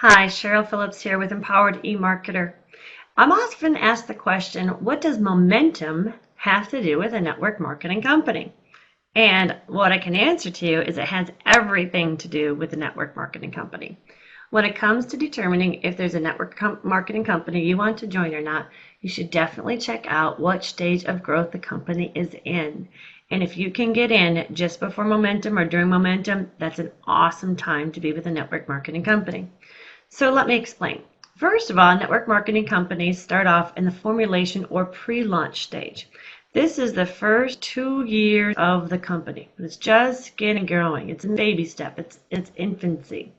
Hi, Cheryl Phillips here with Empowered eMarketer. I'm often asked the question, what does momentum have to do with a network marketing company? And what I can answer to you is it has everything to do with a network marketing company. When it comes to determining if there's a network marketing company you want to join or not, you should definitely check out what stage of growth the company is in. And if you can get in just before momentum or during momentum, that's an awesome time to be with a network marketing company. So let me explain. First of all, network marketing companies start off in the formulation or pre-launch stage. This is the first 2 years of the company. It's just getting going. It's a baby step. It's infancy.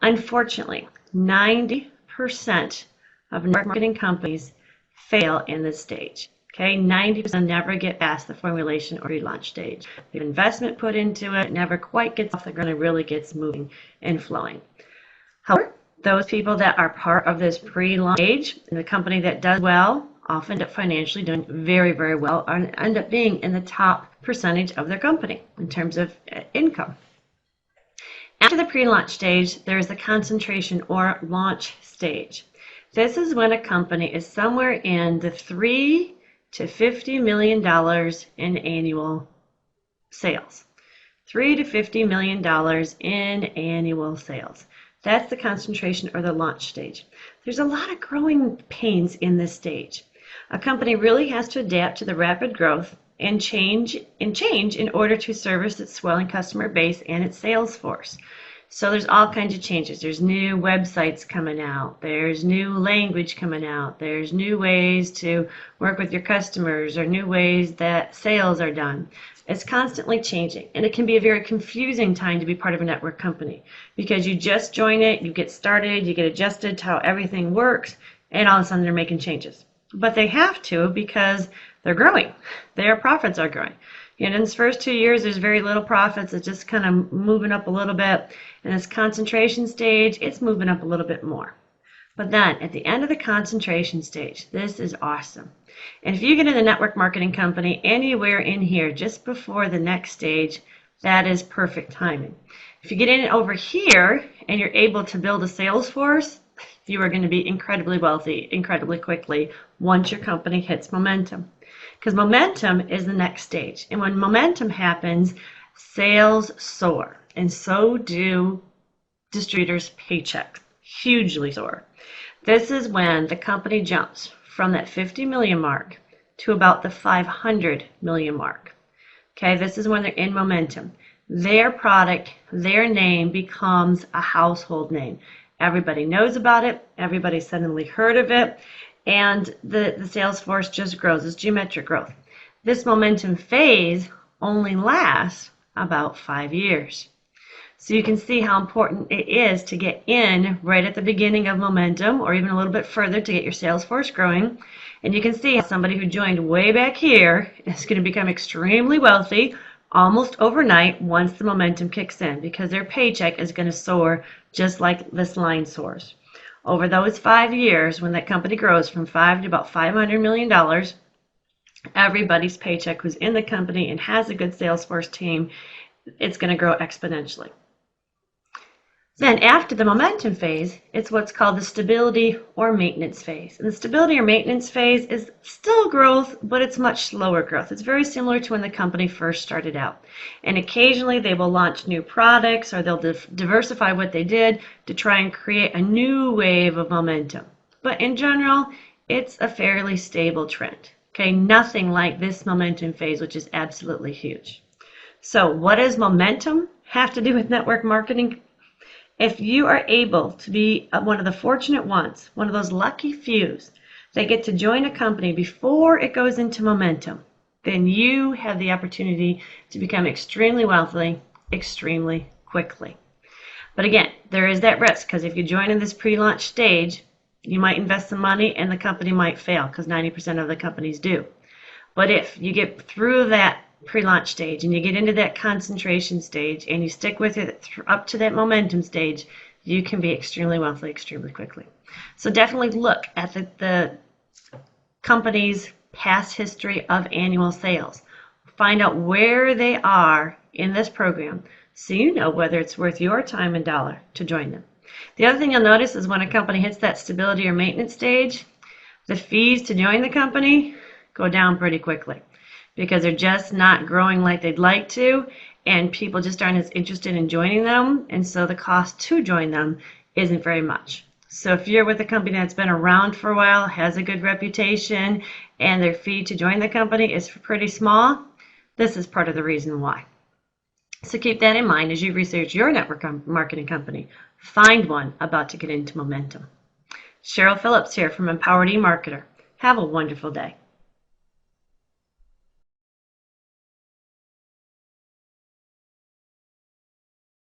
Unfortunately, 90% of network marketing companies fail in this stage. Okay, 90% never get past the formulation or pre-launch stage. The investment put into it never quite gets off the ground and really gets moving and flowing. However, those people that are part of this pre-launch stage, and the company that does well, often end up financially doing very, very well, and end up being in the top percentage of their company in terms of income. After the pre-launch stage, there is the concentration or launch stage. This is when a company is somewhere in the $3 to $50 million in annual sales. $3 to $50 million in annual sales. That's the concentration or the launch stage. There's a lot of growing pains in this stage. A company really has to adapt to the rapid growth and change in order to service its swelling customer base and its sales force. So there's all kinds of changes. There's new websites coming out. There's new language coming out. There's new ways to work with your customers or new ways that sales are done. It's constantly changing, and it can be a very confusing time to be part of a network company because you just join it, you get started, you get adjusted to how everything works, and all of a sudden they're making changes. But they have to because they're growing. Their profits are growing. And in this first 2 years, there's very little profits. It's just kind of moving up a little bit. In this concentration stage, it's moving up a little bit more. But then at the end of the concentration stage, this is awesome. And if you get in a network marketing company anywhere in here just before the next stage, that is perfect timing. If you get in over here and you're able to build a sales force, you are going to be incredibly wealthy incredibly quickly once your company hits momentum. Because momentum is the next stage. And when momentum happens, sales soar. And so do distributors' paychecks. Hugely soar. This is when the company jumps from that 50 million mark to about the 500 million mark. Okay, this is when they're in momentum. Their product, their name becomes a household name. Everybody knows about it. Everybody suddenly heard of it. And the sales force just grows. It's geometric growth. This momentum phase only lasts about 5 years. So you can see how important it is to get in right at the beginning of momentum or even a little bit further to get your sales force growing. And you can see how somebody who joined way back here is going to become extremely wealthy almost overnight once the momentum kicks in because their paycheck is going to soar just like this line soars. Over those 5 years, when that company grows from 5 to about $500 million, everybody's paycheck who's in the company and has a good sales force team, it's going to grow exponentially. Then after the momentum phase, it's what's called the stability or maintenance phase. And the stability or maintenance phase is still growth, but it's much slower growth. It's very similar to when the company first started out. And occasionally they will launch new products or they'll diversify what they did to try and create a new wave of momentum. But in general, it's a fairly stable trend. Okay, nothing like this momentum phase, which is absolutely huge. So what does momentum have to do with network marketing? If you are able to be one of the fortunate ones, one of those lucky fews that get to join a company before it goes into momentum, then you have the opportunity to become extremely wealthy extremely quickly. But again, there is that risk because if you join in this pre-launch stage, you might invest some money and the company might fail because 90% of the companies do. But if you get through that pre-launch stage and you get into that concentration stage and you stick with it up to that momentum stage, you can be extremely wealthy extremely quickly. So definitely look at the company's past history of annual sales. Find out where they are in this program so you know whether it's worth your time and dollar to join them. The other thing you'll notice is when a company hits that stability or maintenance stage, the fees to join the company go down pretty quickly because they're just not growing like they'd like to, and people just aren't as interested in joining them, and so the cost to join them isn't very much. So if you're with a company that's been around for a while, has a good reputation, and their fee to join the company is pretty small, this is part of the reason why. So keep that in mind as you research your network marketing company. Find one about to get into momentum. Cheryl Phillips here from Empowered eMarketer. Have a wonderful day.